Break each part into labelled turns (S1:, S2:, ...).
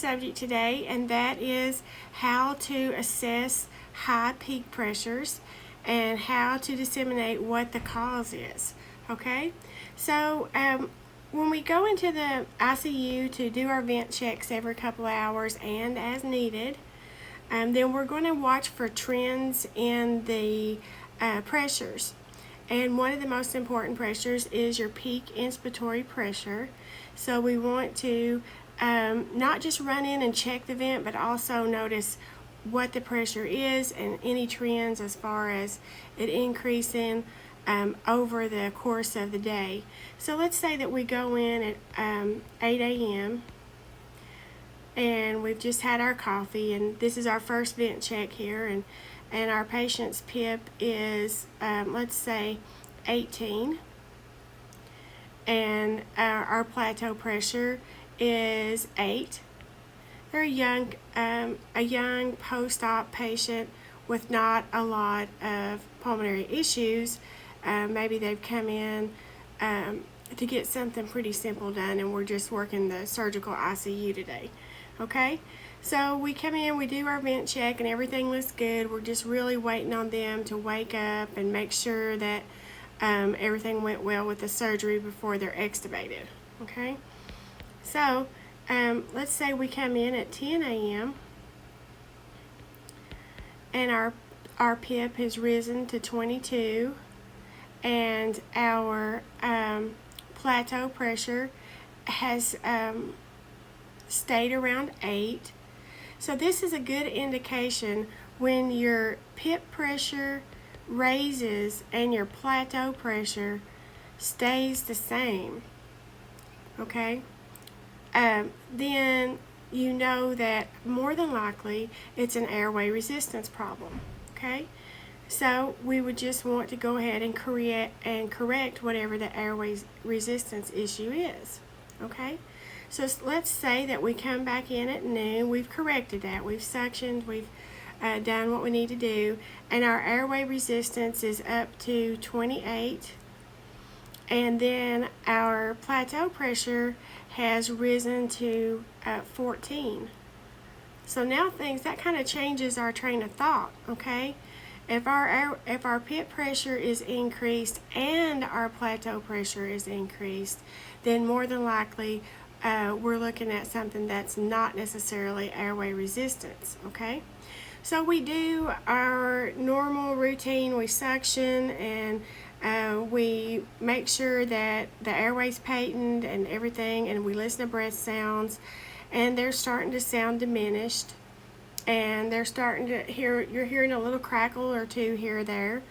S1: subject today, and that is how to assess high peak pressures and how to disseminate what the cause is. Okay, so when we go into the ICU to do our vent checks every couple of hours and as needed, then we're going to watch for trends in the pressures. And one of the most important pressures is your peak inspiratory pressure. So we want to not just run in and check the vent, but also notice what the pressure is and any trends as far as it increasing over the course of the day. So let's say that we go in at 8 a.m. and we've just had our coffee, and this is our first vent check here, and our patient's PIP is, let's say, 18, and our plateau pressure is 8. They're a young post-op patient with not a lot of pulmonary issues. Maybe they've come in to get something pretty simple done, and we're just working the surgical ICU today. Okay, so we come in, we do our vent check, and everything looks good. We're just really waiting on them to wake up and make sure that everything went well with the surgery before they're extubated. Okay, so let's say we come in at 10 a.m. and our PIP has risen to 22, and our plateau pressure has stayed around 8. So this is a good indication when your PIP pressure raises and your plateau pressure stays the same. Okay, then you know that more than likely it's an airway resistance problem. Okay, so we would just want to go ahead and correct whatever the airway resistance issue is. Okay, so let's say that we come back in at noon. We've corrected that. We've suctioned. We've done what we need to do, and our airway resistance is up to 28, and then our plateau pressure has risen to 14. So now that kind of changes our train of thought. Okay, if our PIP pressure is increased and our plateau pressure is increased, then more than likely we're looking at something that's not necessarily airway resistance. Okay, so we do our normal routine. We suction, and we make sure that the airway's patent and everything, and we listen to breath sounds, and they're starting to sound diminished, and they're starting to you're hearing a little crackle or two here or there.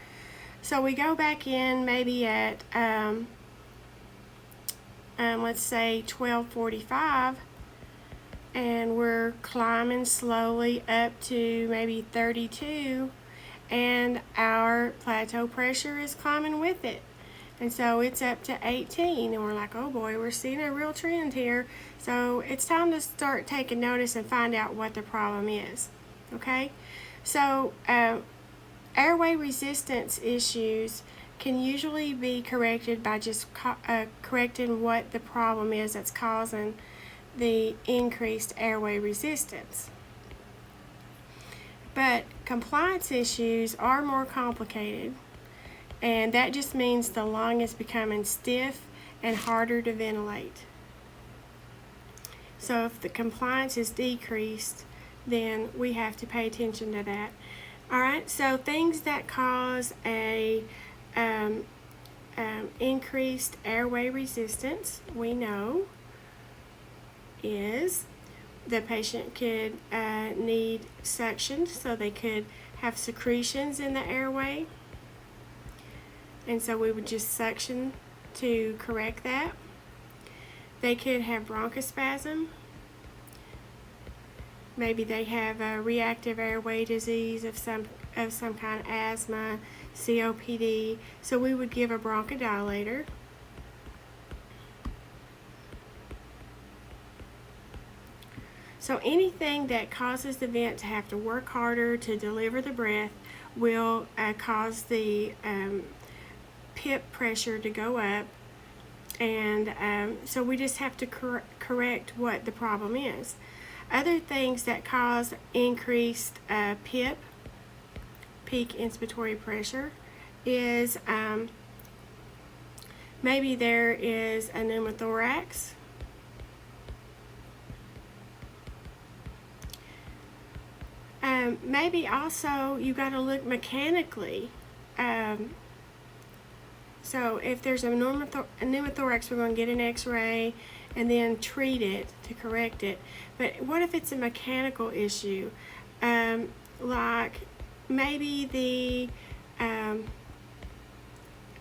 S1: So we go back in maybe at let's say 12:45, and we're climbing slowly up to maybe 32, and our plateau pressure is climbing with it, and so it's up to 18, and we're like, oh boy, we're seeing a real trend here. So it's time to start taking notice and find out what the problem is. Okay, so airway resistance issues can usually be corrected by just correcting what the problem is that's causing the increased airway resistance. But compliance issues are more complicated, and that just means the lung is becoming stiff and harder to ventilate. So if the compliance is decreased, then we have to pay attention to that. All right, so things that cause a increased airway resistance, we know, is the patient could need suction, so they could have secretions in the airway, and so we would just suction to correct that. They could have bronchospasm. Maybe they have a reactive airway disease of some kind, asthma, COPD, so we would give a bronchodilator. So anything that causes the vent to have to work harder to deliver the breath will cause the PIP pressure to go up, and so we just have to correct what the problem is. Other things that cause increased PIP, peak inspiratory pressure, is maybe there is a pneumothorax. Maybe also you got to look mechanically. So if there's a pneumothorax, we're going to get an x-ray and then treat it to correct it. But what if it's a mechanical issue? Like maybe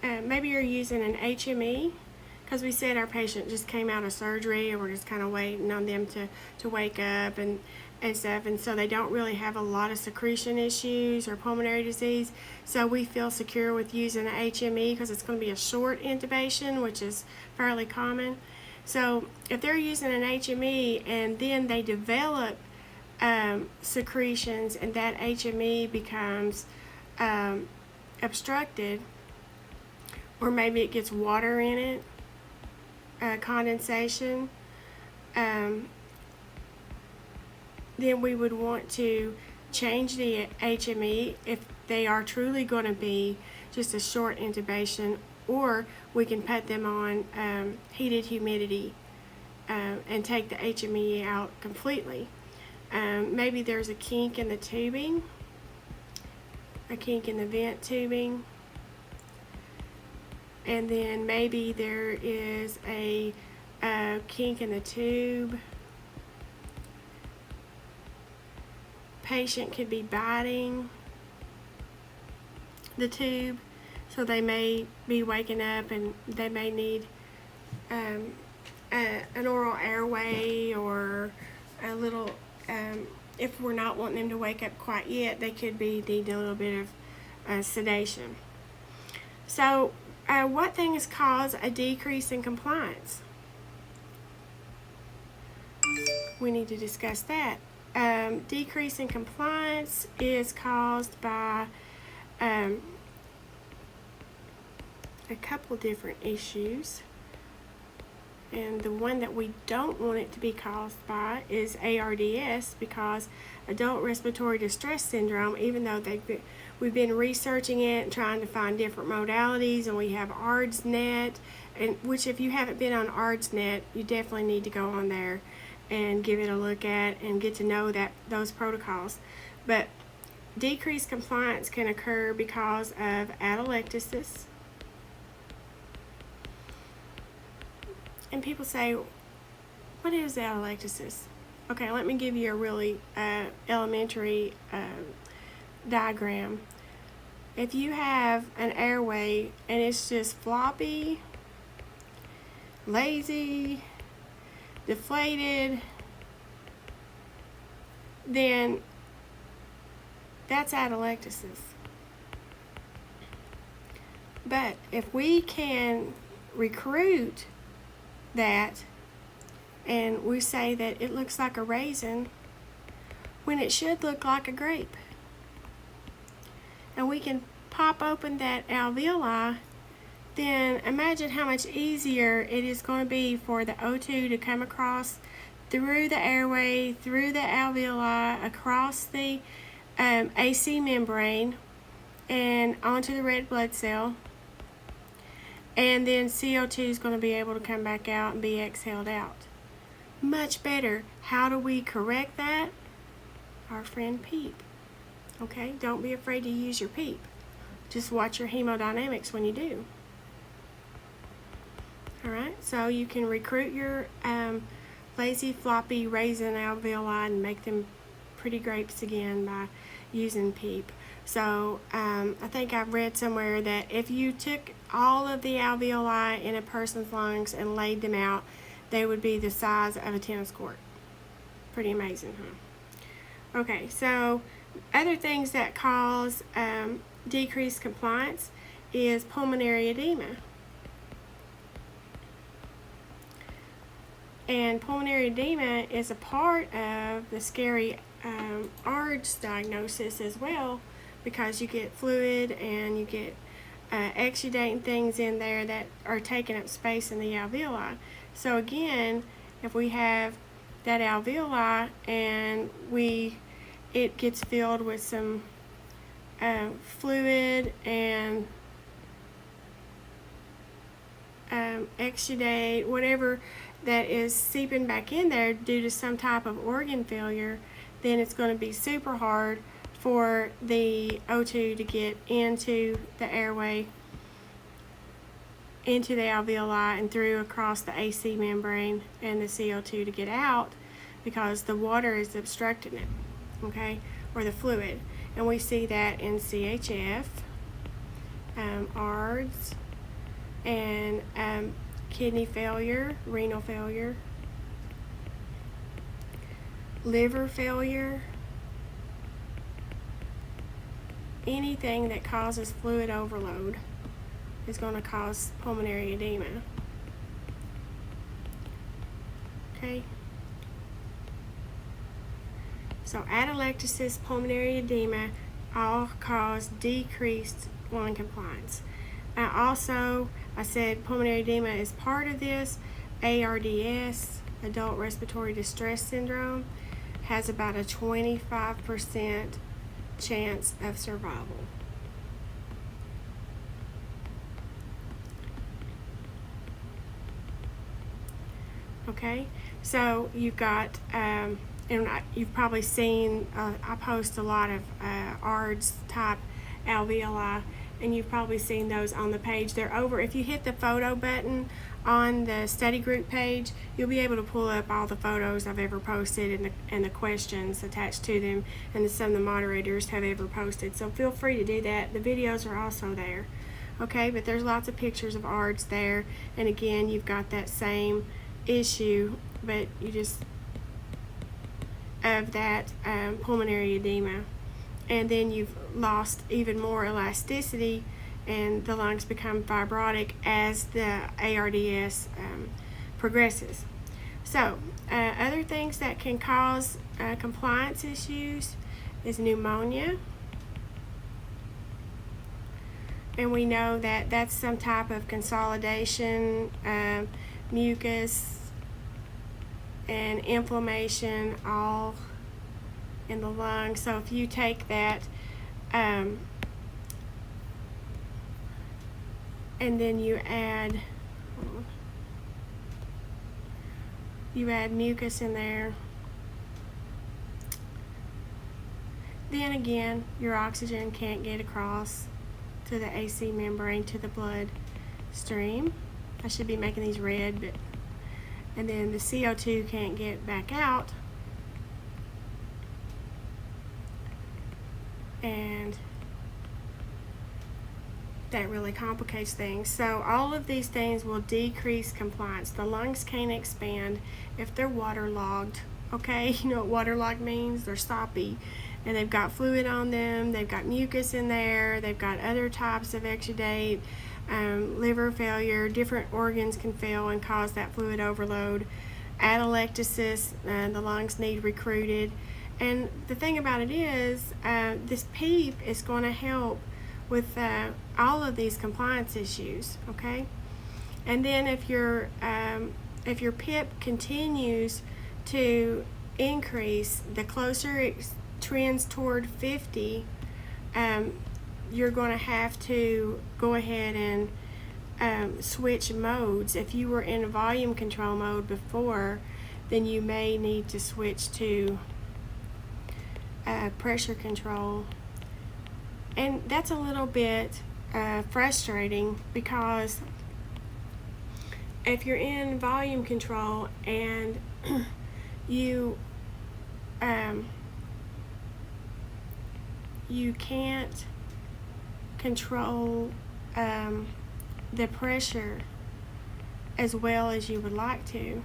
S1: maybe you're using an HME, because we said our patient just came out of surgery and we're just kind of waiting on them to wake up and stuff, and so they don't really have a lot of secretion issues or pulmonary disease, so we feel secure with using an HME because it's going to be a short intubation, which is fairly common. So if they're using an HME and then they develop secretions and that HME becomes obstructed, or maybe it gets water in it, condensation, then we would want to change the HME if they are truly going to be just a short intubation, or we can put them on heated humidity and take the HME out completely. Maybe there's a kink in the tubing, a kink in the vent tubing, and then maybe there is a kink in the tube. Patient could be biting the tube, so they may be waking up and they may need an oral airway, or a little, if we're not wanting them to wake up quite yet, they could be needing a little bit of sedation. So what things cause a decrease in compliance? We need to discuss that. Decrease in compliance is caused by a couple different issues, and the one that we don't want it to be caused by is ARDS, because adult respiratory distress syndrome, even though we've been researching it and trying to find different modalities, and we have ARDSNet, and which, if you haven't been on ARDSNet, you definitely need to go on there and give it a look at and get to know those protocols. But decreased compliance can occur because of atelectasis. And people say, what is atelectasis? Okay, let me give you a really elementary diagram. If you have an airway and it's just floppy, lazy, deflated, then that's atelectasis. But if we can recruit that, and we say that it looks like a raisin when it should look like a grape, and we can pop open that alveoli, then imagine how much easier it is going to be for the O2 to come across through the airway, through the alveoli, across the AC membrane, and onto the red blood cell. And then CO2 is going to be able to come back out and be exhaled out. Much better. How do we correct that? Our friend PEEP. Okay, don't be afraid to use your PEEP. Just watch your hemodynamics when you do. Alright, so you can recruit your lazy, floppy raisin alveoli and make them pretty grapes again by using PEEP. So I think I've read somewhere that if you took all of the alveoli in a person's lungs and laid them out, they would be the size of a tennis court. Pretty amazing, huh? Okay, so other things that cause decreased compliance is pulmonary edema. And pulmonary edema is a part of the scary ARDS diagnosis as well, because you get fluid and you get exudating things in there that are taking up space in the alveoli. So again, if we have that alveoli, and it gets filled with some fluid and exudate, whatever that is seeping back in there due to some type of organ failure, then it's going to be super hard for the O2 to get into the airway, into the alveoli, and through across the AC membrane, and the CO2 to get out because the water is obstructing it, okay, or the fluid. And we see that in CHF, ARDS, and kidney failure, renal failure, liver failure, anything that causes fluid overload is going to cause pulmonary edema. Okay? So atelectasis, pulmonary edema all cause decreased lung compliance. Also, I said pulmonary edema is part of this. ARDS, adult respiratory distress syndrome, has about a 25% chance of survival. Okay, so you've got, and you've probably seen, I post a lot of ARDS type alveoli, and you've probably seen those on the page. They're over, if you hit the photo button on the study group page, you'll be able to pull up all the photos I've ever posted and the questions attached to them, and some of the moderators have ever posted. So feel free to do that. The videos are also there. Okay, but there's lots of pictures of ARDS there, and again, you've got that same issue, but you just of that pulmonary edema, and then you've lost even more elasticity, and the lungs become fibrotic as the ARDS progresses. So other things that can cause compliance issues is pneumonia, and we know that that's some type of consolidation, mucus and inflammation all in the lungs. So if you take that and then you add mucus in there, then again your oxygen can't get across to the AC membrane to the blood stream. I should be making these red, but and then the CO2 can't get back out, and that really complicates things. So all of these things will decrease compliance. The lungs can't expand if they're waterlogged. Okay, you know what waterlogged means? They're soppy, and they've got fluid on them, they've got mucus in there, they've got other types of exudate, liver failure, different organs can fail and cause that fluid overload. Atelectasis, the lungs need recruited. And the thing about it is, this PEEP is going to help with all of these compliance issues, okay? And then if your PIP continues to increase, the closer it trends toward 50, you're going to have to go ahead and switch modes. If you were in volume control mode before, then you may need to switch to pressure control. And that's a little bit frustrating, because if you're in volume control and you can't control the pressure as well as you would like to,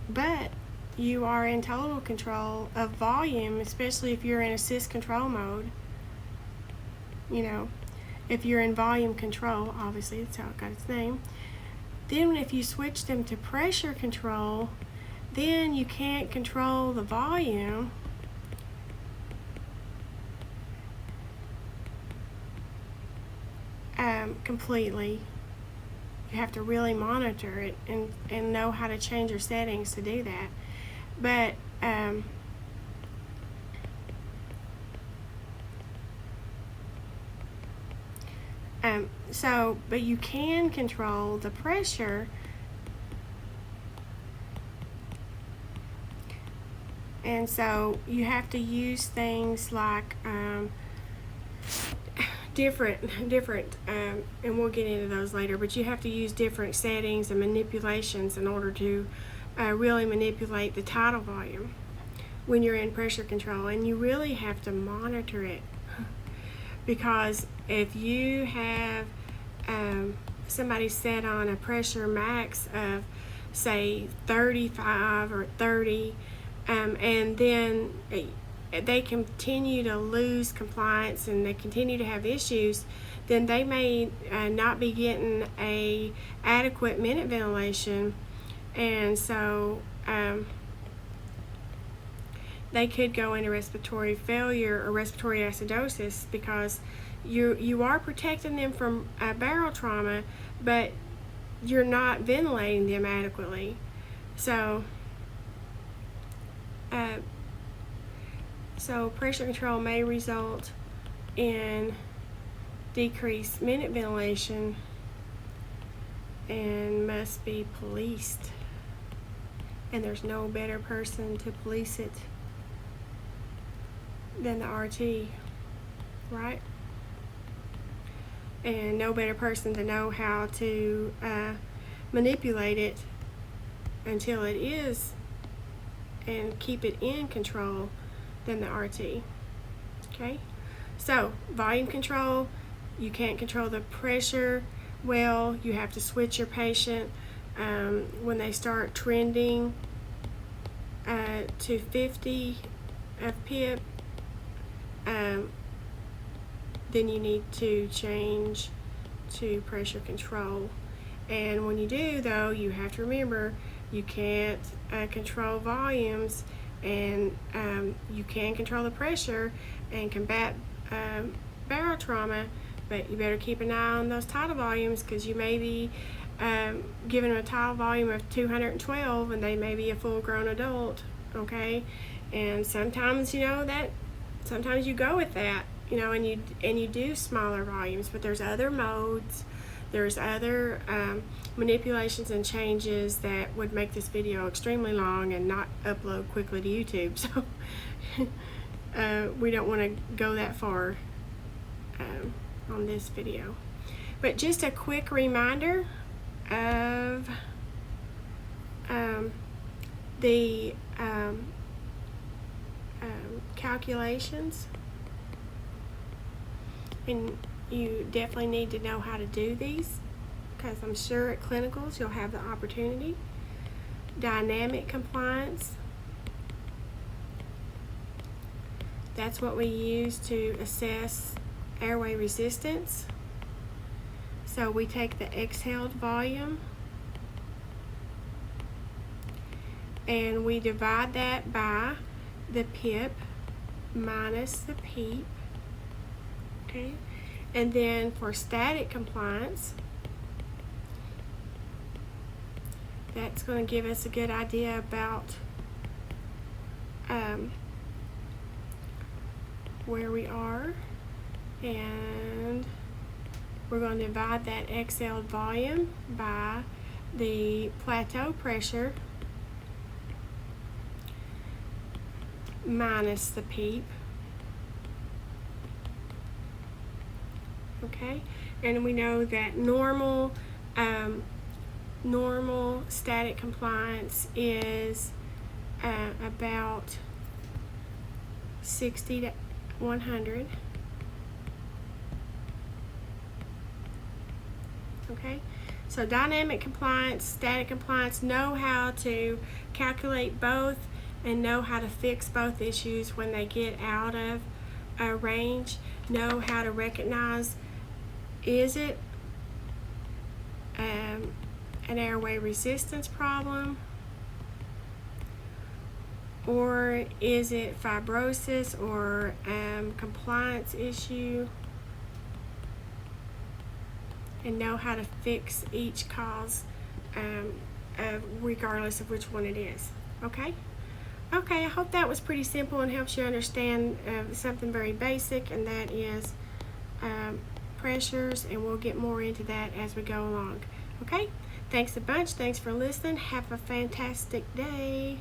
S1: but you are in total control of volume, especially if you're in assist control mode. You know, if you're in volume control, obviously that's how it got its name. Then if you switch them to pressure control, then you can't control the volume completely. you have to really monitor it and know how to change your settings to do that. But but you can control the pressure, and so you have to use things like different and we'll get into those later, but you have to use different settings and manipulations in order to really manipulate the tidal volume when you're in pressure control, and you really have to monitor it, because if you have somebody set on a pressure max of say 35 or 30, and then they continue to lose compliance and they continue to have issues, then they may not be getting a adequate minute ventilation, and so they could go into respiratory failure or respiratory acidosis, because you are protecting them from barrel trauma, but you're not ventilating them adequately. So pressure control may result in decreased minute ventilation and must be policed. And there's no better person to police it than the RT, right? And no better person to know how to manipulate it until it is, and keep it in control, than the RT. Okay, so volume control, you can't control the pressure well. You have to switch your patient when they start trending to 50 of PIP. Then you need to change to pressure control. And when you do, though, you have to remember you can't control volumes, and you can control the pressure and combat barrel trauma, but you better keep an eye on those tidal volumes, because you may be giving them a tidal volume of 212 and they may be a full-grown adult, okay? And sometimes, sometimes you go with that, and you do smaller volumes, but there's other modes, there's other manipulations and changes that would make this video extremely long and not upload quickly to YouTube. So we don't want to go that far on this video. But just a quick reminder of the calculations, and you definitely need to know how to do these, because I'm sure at clinicals you'll have the opportunity. Dynamic compliance, that's what we use to assess airway resistance. So we take the exhaled volume and we divide that by the PIP minus the PEEP. Okay, and then for static compliance, that's going to give us a good idea about where we are, and we're going to divide that exhaled volume by the plateau pressure minus the PEEP. Okay, and we know that normal static compliance is about 60 to 100. Okay, so dynamic compliance, static compliance, know how to calculate both and know how to fix both issues when they get out of range. Know how to recognize, is it an airway resistance problem, or is it fibrosis or compliance issue? and know how to fix each cause, regardless of which one it is. Okay? Okay, I hope that was pretty simple and helps you understand something very basic, and that is pressures, and we'll get more into that as we go along. Okay? Thanks a bunch. Thanks for listening. Have a fantastic day.